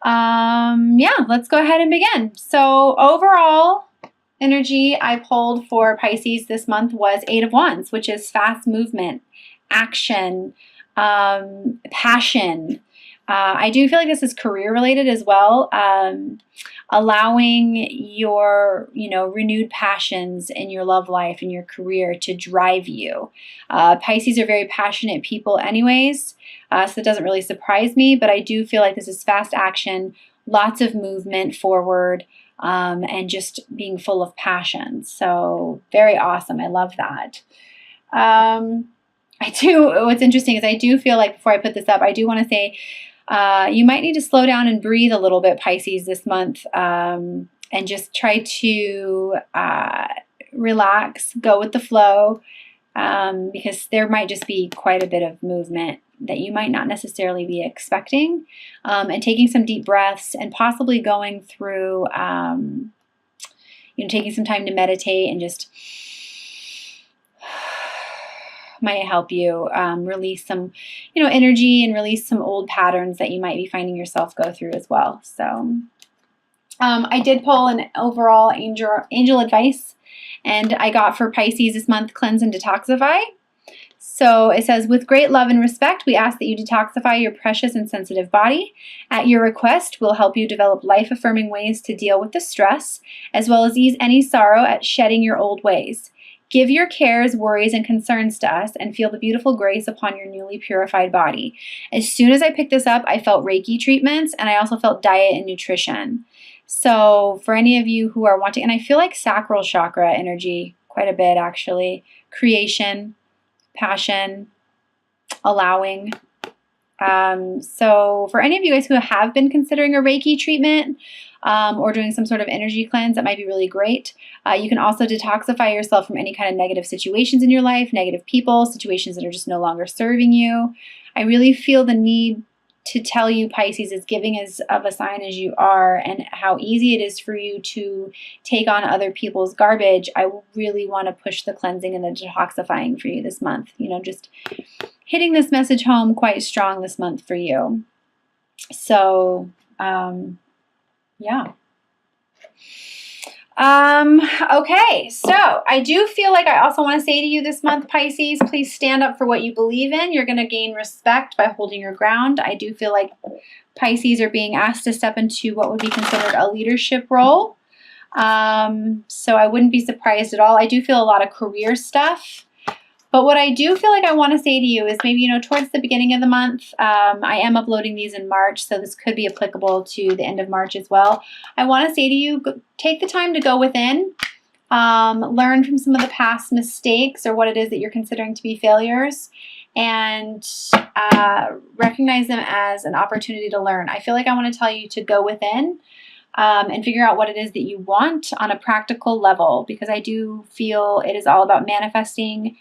Yeah, let's go ahead and begin. So overall energy I pulled for Pisces this month was Eight of Wands, which is fast movement, action, passion. I do feel like this is career related as well. Allowing your, renewed passions in your love life and your career to drive you. Pisces are very passionate people anyways, so it doesn't really surprise me, but I do feel like this is fast action, lots of movement forward, and just being full of passion. So very awesome. I love that. What's interesting is I do feel like before I put this up, I do want to say you might need to slow down and breathe a little bit, Pisces, this month, and just try to relax, go with the flow, because there might just be quite a bit of movement that you might not necessarily be expecting, and taking some deep breaths and possibly going through, taking some time to meditate and just might help you release some, energy and release some old patterns that you might be finding yourself go through as well. So I did pull an overall angel advice, and I got for Pisces this month, cleanse and detoxify. So it says, with great love and respect, we ask that you detoxify your precious and sensitive body. At your request, we'll help you develop life-affirming ways to deal with the stress, as well as ease any sorrow at shedding your old ways. Give your cares, worries, and concerns to us and feel the beautiful grace upon your newly purified body. As soon as I picked this up, I felt Reiki treatments, and I also felt diet and nutrition. So for any of you who are wanting, and I feel like sacral chakra energy quite a bit actually, creation, passion, allowing. So for any of you guys who have been considering a Reiki treatment, or doing some sort of energy cleanse, that might be really great. You can also detoxify yourself from any kind of negative situations in your life, negative people, situations that are just no longer serving you. I really feel the need to tell you, Pisces, as giving as of a sign as you are, and how easy it is for you to take on other people's garbage. I really want to push the cleansing and the detoxifying for you this month. Just hitting this message home quite strong this month for you. So, yeah. Okay, so I do feel like I also want to say to you this month, Pisces, please stand up for what you believe in. You're going to gain respect by holding your ground. I do feel like Pisces are being asked to step into what would be considered a leadership role. So I wouldn't be surprised at all. I do feel a lot of career stuff. But what I do feel like I want to say to you is maybe, towards the beginning of the month, I am uploading these in March, so this could be applicable to the end of March as well. I want to say to you, take the time to go within, learn from some of the past mistakes or what it is that you're considering to be failures, and recognize them as an opportunity to learn. I feel like I want to tell you to go within and figure out what it is that you want on a practical level, because I do feel it is all about manifesting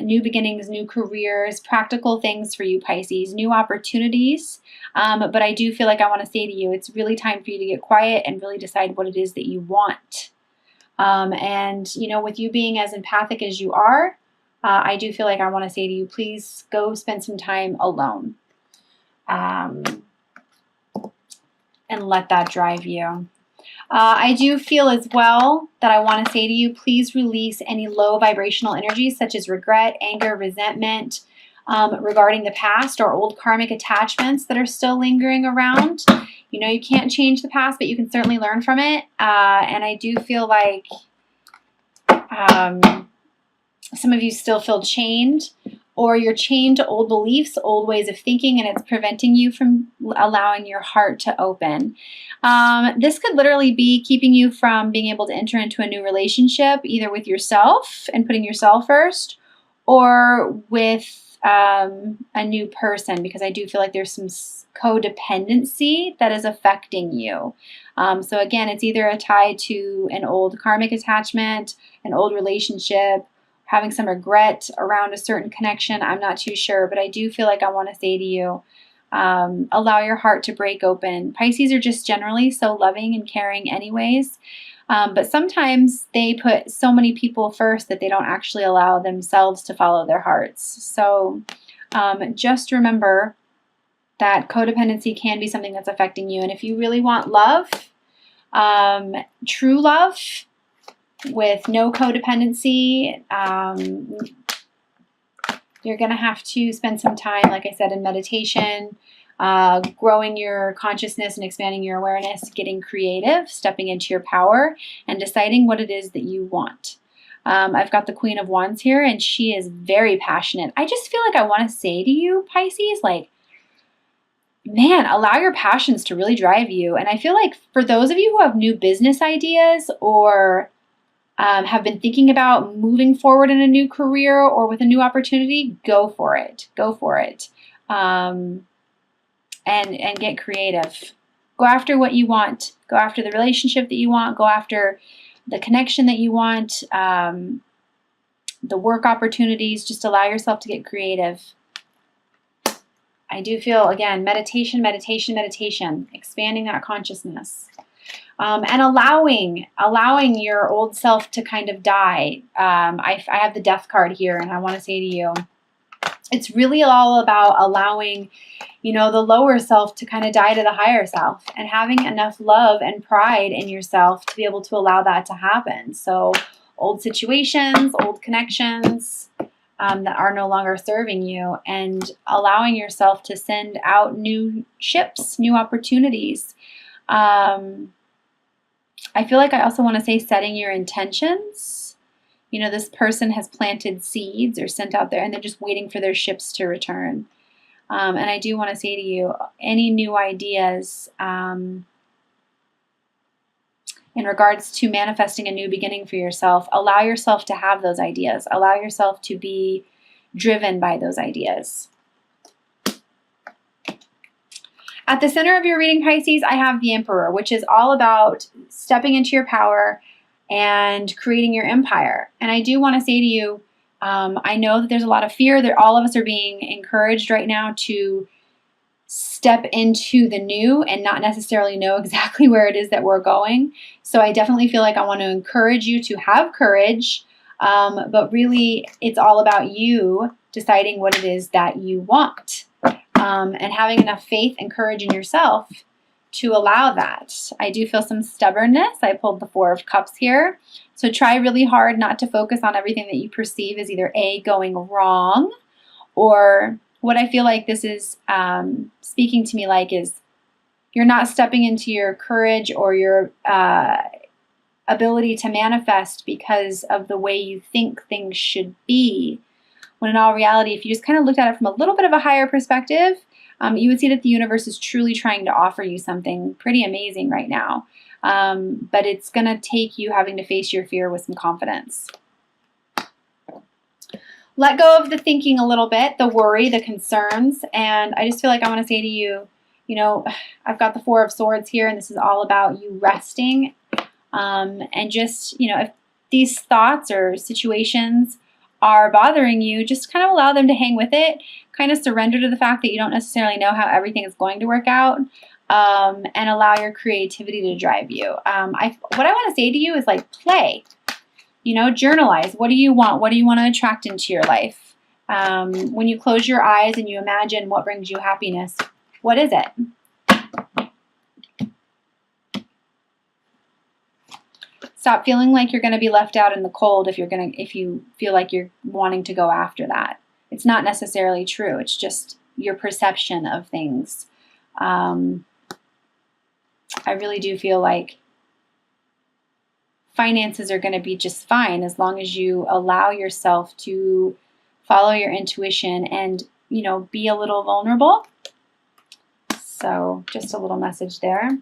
new beginnings, new careers, practical things for you, Pisces, new opportunities. But I do feel like I want to say to you, it's really time for you to get quiet and really decide what it is that you want. And, with you being as empathic as you are, I do feel like I want to say to you, please go spend some time alone. And let that drive you. I do feel as well that I want to say to you, please release any low vibrational energies such as regret, anger, resentment regarding the past or old karmic attachments that are still lingering around. You can't change the past, but you can certainly learn from it. And I do feel like some of you still feel chained, or you're chained to old beliefs, old ways of thinking, and it's preventing you from allowing your heart to open. This could literally be keeping you from being able to enter into a new relationship, either with yourself and putting yourself first, or with a new person, because I do feel like there's some codependency that is affecting you. So again, it's either a tie to an old karmic attachment, an old relationship, having some regret around a certain connection. I'm not too sure, but I do feel like I want to say to you, allow your heart to break open. Pisces are just generally so loving and caring anyways, but sometimes they put so many people first that they don't actually allow themselves to follow their hearts. So just remember that codependency can be something that's affecting you. And if you really want love, true love with no codependency, you're going to have to spend some time, like I said, in meditation, growing your consciousness and expanding your awareness, getting creative, stepping into your power, and deciding what it is that you want. I've got the Queen of Wands here, and she is very passionate. I just feel like I want to say to you, Pisces, like, man, allow your passions to really drive you. And I feel like for those of you who have new business ideas or have been thinking about moving forward in a new career or with a new opportunity, go for it. Go for it. And get creative. Go after what you want. Go after the relationship that you want. Go after the connection that you want. The work opportunities. Just allow yourself to get creative. I do feel, again, meditation, meditation, meditation, expanding that consciousness. And allowing your old self to kind of die. I have the death card here, and I want to say to you, it's really all about allowing, the lower self to kind of die to the higher self, and having enough love and pride in yourself to be able to allow that to happen. So old situations, old connections that are no longer serving you, and allowing yourself to send out new ships, new opportunities. I feel like I also want to say setting your intentions. This person has planted seeds or sent out there, and they're just waiting for their ships to return. And I do want to say to you, any new ideas in regards to manifesting a new beginning for yourself, allow yourself to have those ideas. Allow yourself to be driven by those ideas. At the center of your reading, Pisces, I have the Emperor, which is all about stepping into your power and creating your empire. And I do want to say to you, I know that there's a lot of fear, that all of us are being encouraged right now to step into the new and not necessarily know exactly where it is that we're going. So I definitely feel like I want to encourage you to have courage, but really it's all about you deciding what it is that you want. And having enough faith and courage in yourself to allow that. I do feel some stubbornness. I pulled the Four of Cups here. So try really hard not to focus on everything that you perceive as either A, going wrong, or what I feel like this is speaking to me like is you're not stepping into your courage or your ability to manifest because of the way you think things should be. When in all reality, if you just kind of looked at it from a little bit of a higher perspective, you would see that the universe is truly trying to offer you something pretty amazing right now. But it's going to take you having to face your fear with some confidence. Let go of the thinking a little bit, the worry, the concerns. And I just feel like I want to say to you, I've got the Four of Swords here, and this is all about you resting. And just, if these thoughts or situations are bothering you, just kind of allow them to hang with it. Kind of surrender to the fact that you don't necessarily know how everything is going to work out, and allow your creativity to drive you. What I want to say to you is like play. Journalize. What do you want? What do you want to attract into your life? When you close your eyes and you imagine what brings you happiness, what is it? Stop feeling like you're going to be left out in the cold if you feel like you're wanting to go after that. It's not necessarily true. It's just your perception of things. I really do feel like finances are going to be just fine as long as you allow yourself to follow your intuition and, be a little vulnerable. So just a little message there.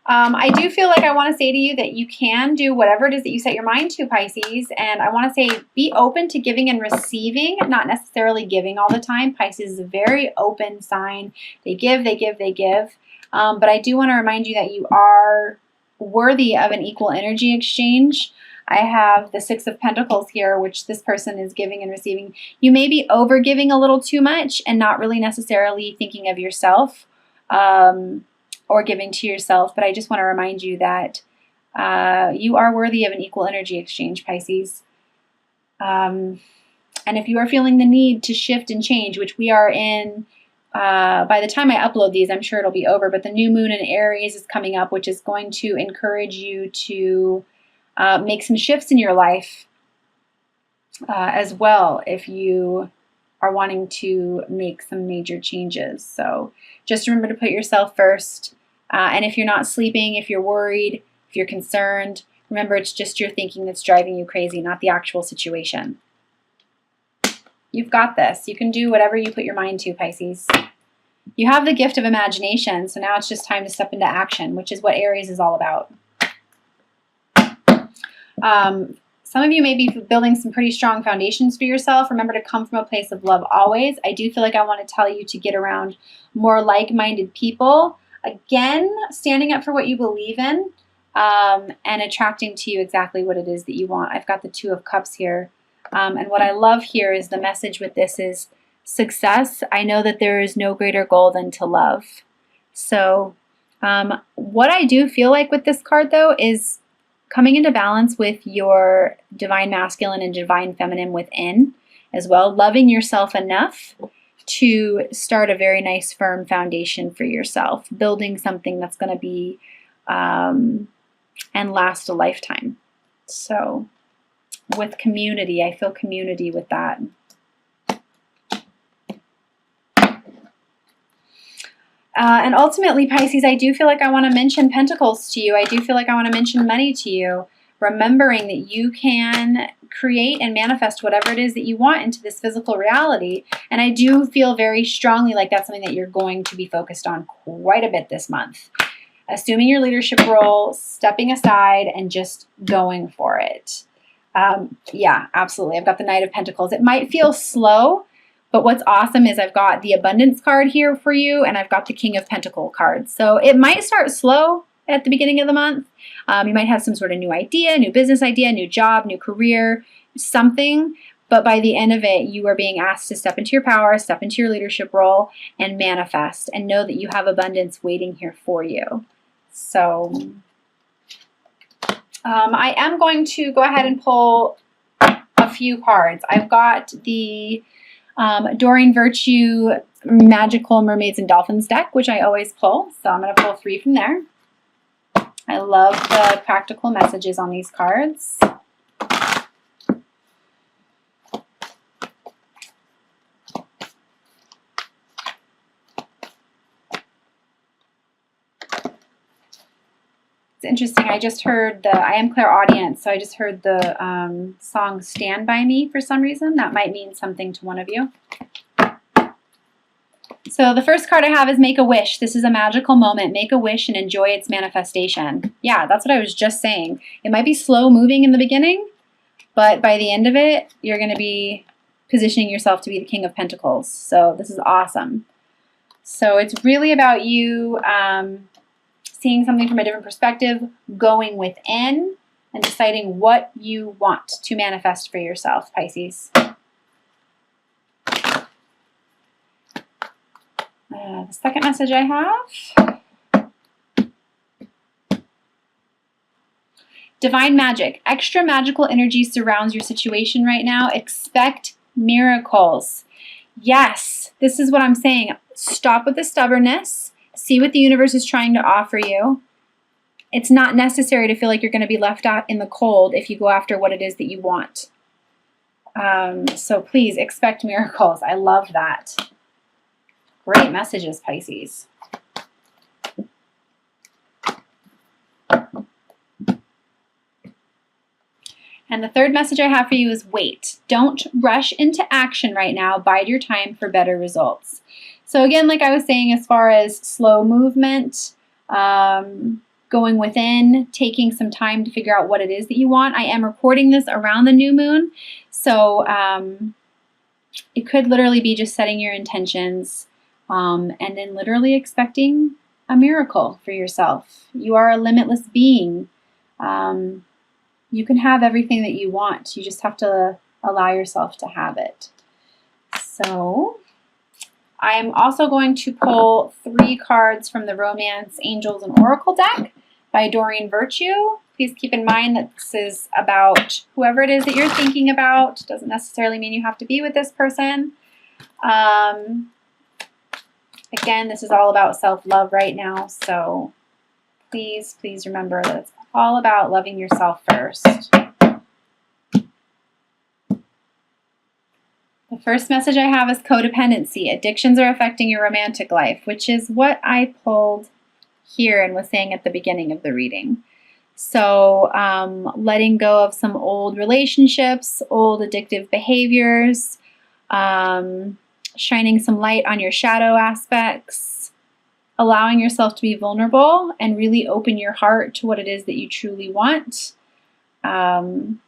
I do feel like I want to say to you that you can do whatever it is that you set your mind to, Pisces. And I want to say be open to giving and receiving, not necessarily giving all the time. Pisces is a very open sign. They give, they give, they give. But I do want to remind you that you are worthy of an equal energy exchange. I have the Six of Pentacles here, which this person is giving and receiving. You may be over giving a little too much and not really necessarily thinking of yourself. Or giving to yourself, but I just want to remind you that you are worthy of an equal energy exchange, Pisces. And if you are feeling the need to shift and change, which we are in by the time I upload these, I'm sure it'll be over, but the new moon in Aries is coming up, which is going to encourage you to make some shifts in your life as well if you are wanting to make some major changes. So just remember to put yourself first. And if you're not sleeping, if you're worried, if you're concerned, remember it's just your thinking that's driving you crazy, not the actual situation. You've got this. You can do whatever you put your mind to, Pisces. You have the gift of imagination, so now it's just time to step into action, which is what Aries is all about. Some of you may be building some pretty strong foundations for yourself. Remember to come from a place of love always. I do feel like I want to tell you to get around more like-minded people. Again, standing up for what you believe in and attracting to you exactly what it is that you want. I've got the Two of Cups here. And what I love here is the message with this is success. I know that there is no greater goal than to love. So what I do feel like with this card, though, is coming into balance with your divine masculine and divine feminine within as well. Loving yourself enough to start a very nice, firm foundation for yourself. Building something that's going to be and last a lifetime. So with community, I feel community with that. And ultimately, Pisces, I do feel like I want to mention Pentacles to you. I do feel like I want to mention money to you. Remembering that you can create and manifest whatever it is that you want into this physical reality. And I do feel very strongly like that's something that you're going to be focused on quite a bit this month. Assuming your leadership role, stepping aside, and just going for it. Yeah, absolutely. I've got the Knight of Pentacles. It might feel slow, but what's awesome is I've got the Abundance card here for you, and I've got the King of Pentacles card. So it might start slow at the beginning of the month. You might have some sort of new idea, new business idea, new job, new career, something. But by the end of it, you are being asked to step into your power, step into your leadership role, and manifest, and know that you have abundance waiting here for you. So I am going to go ahead and pull a few cards. I've got the Doreen Virtue Magical Mermaids and Dolphins deck, which I always pull. So I'm going to pull 3 from there. I love the practical messages on these cards. It's interesting. I just heard I am clairaudient, so I just heard the song Stand By Me for some reason. That might mean something to one of you. So the first card I have is Make a Wish. This is a magical moment. Make a wish and enjoy its manifestation. Yeah, that's what I was just saying. It might be slow moving in the beginning, but by the end of it, you're going to be positioning yourself to be the King of Pentacles. So this is awesome. So it's really about you seeing something from a different perspective, going within, and deciding what you want to manifest for yourself, Pisces. The second message I have, Divine Magic. Extra magical energy surrounds your situation right now. Expect miracles. Yes, this is what I'm saying. Stop with the stubbornness. See what the universe is trying to offer you. It's not necessary to feel like you're going to be left out in the cold if you go after what it is that you want. So please expect miracles. I love that. Great messages, Pisces. And the third message I have for you is wait. Don't rush into action right now. Bide your time for better results. So again, like I was saying, as far as slow movement, going within, taking some time to figure out what it is that you want. I am recording this around the new moon. So it could literally be just setting your intentions and then literally expecting a miracle for yourself. You are a limitless being. You can have everything that you want. You just have to allow yourself to have it. So I'm also going to pull 3 cards from the Romance, Angels, and Oracle deck by Doreen Virtue. Please keep in mind that this is about whoever it is that you're thinking about. Doesn't necessarily mean you have to be with this person. Again, this is all about self-love right now, so please, please remember that it's all about loving yourself first. The first message I have is codependency. Addictions are affecting your romantic life, which is what I pulled here and was saying at the beginning of the reading. So letting go of some old relationships, old addictive behaviors, shining some light on your shadow aspects, allowing yourself to be vulnerable and really open your heart to what it is that you truly want. And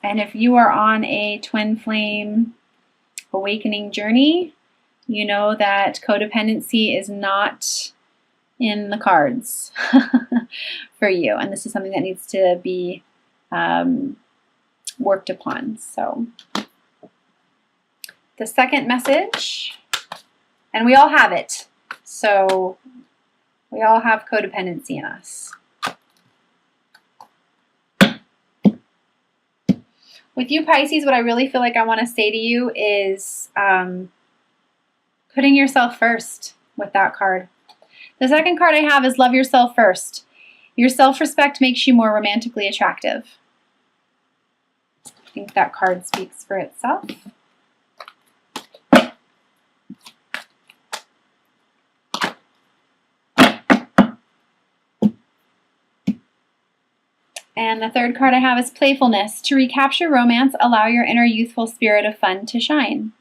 if you are on a twin flame awakening journey, you know that codependency is not in the cards for you. And this is something that needs to be worked upon. So the second message, and we all have it. So we all have codependency in us. With you, Pisces, what I really feel like I want to say to you is putting yourself first with that card. The second card I have is love yourself first. Your self-respect makes you more romantically attractive. I think that card speaks for itself. And the third card I have is playfulness. To recapture romance, allow your inner youthful spirit of fun to shine.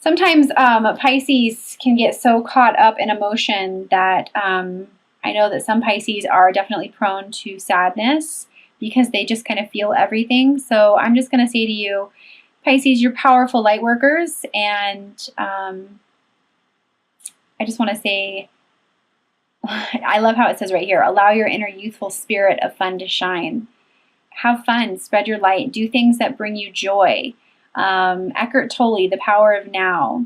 Sometimes Pisces can get so caught up in emotion that I know that some Pisces are definitely prone to sadness because they just kind of feel everything. So I'm just going to say to you, Pisces, you're powerful light workers. And I just want to say, I love how it says right here, allow your inner youthful spirit of fun to shine. Have fun, spread your light, do things that bring you joy. Eckhart Tolle, The Power of Now.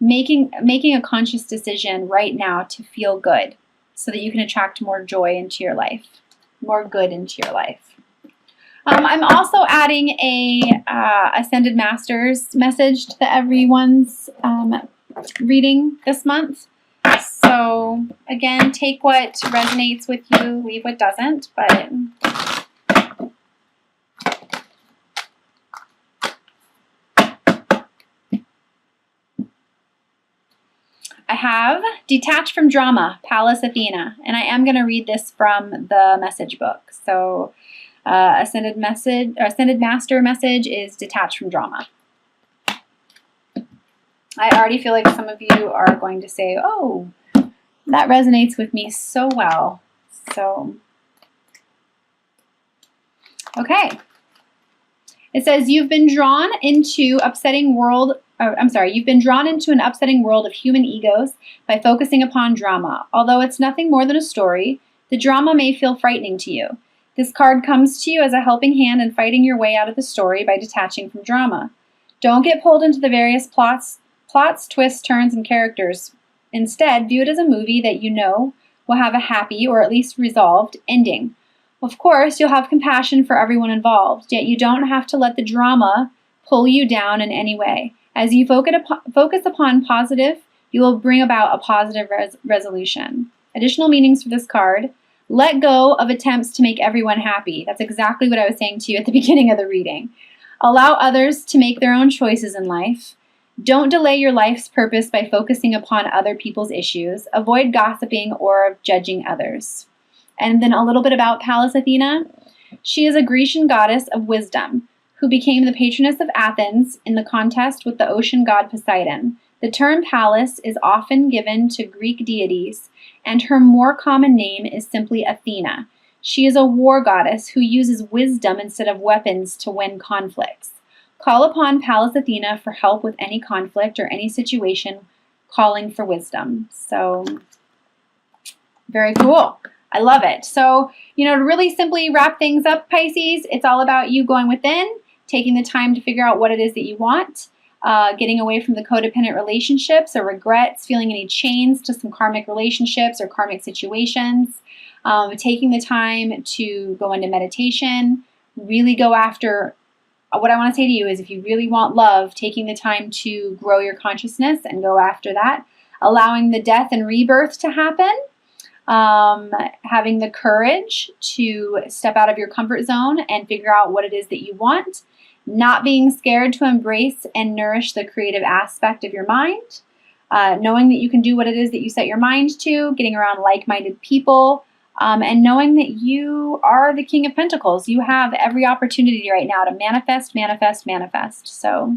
Making a conscious decision right now to feel good so that you can attract more joy into your life, more good into your life. I'm also adding a Ascended Masters message to everyone's reading this month. So again, take what resonates with you, leave what doesn't, but I have Detach from Drama, Pallas Athena, and I am going to read this from the message book. So Ascended Master message is Detach from Drama. I already feel like some of you are going to say, oh, that resonates with me so well. So, okay. It says, you've been drawn into you've been drawn into an upsetting world of human egos by focusing upon drama. Although it's nothing more than a story, the drama may feel frightening to you. This card comes to you as a helping hand in fighting your way out of the story by detaching from drama. Don't get pulled into the various plots, twists, turns, and characters. Instead, view it as a movie that you know will have a happy, or at least resolved, ending. Of course, you'll have compassion for everyone involved, yet you don't have to let the drama pull you down in any way. As you focus upon positive, you will bring about a positive resolution. Additional meanings for this card: let go of attempts to make everyone happy. That's exactly what I was saying to you at the beginning of the reading. Allow others to make their own choices in life. Don't delay your life's purpose by focusing upon other people's issues. Avoid gossiping or judging others. And then a little bit about Pallas Athena. She is a Grecian goddess of wisdom who became the patroness of Athens in the contest with the ocean god Poseidon. The term Pallas is often given to Greek deities, and her more common name is simply Athena. She is a war goddess who uses wisdom instead of weapons to win conflicts. Call upon Pallas Athena for help with any conflict or any situation calling for wisdom. So, very cool. I love it. So, to really simply wrap things up, Pisces, it's all about you going within, taking the time to figure out what it is that you want, getting away from the codependent relationships or regrets, feeling any chains to some karmic relationships or karmic situations, taking the time to go into meditation, really go after what I want to say to you is if you really want love, taking the time to grow your consciousness and go after that, allowing the death and rebirth to happen, having the courage to step out of your comfort zone and figure out what it is that you want, not being scared to embrace and nourish the creative aspect of your mind, knowing that you can do what it is that you set your mind to, getting around like-minded people, and knowing that you are the King of Pentacles. You have every opportunity right now to manifest, manifest, manifest. So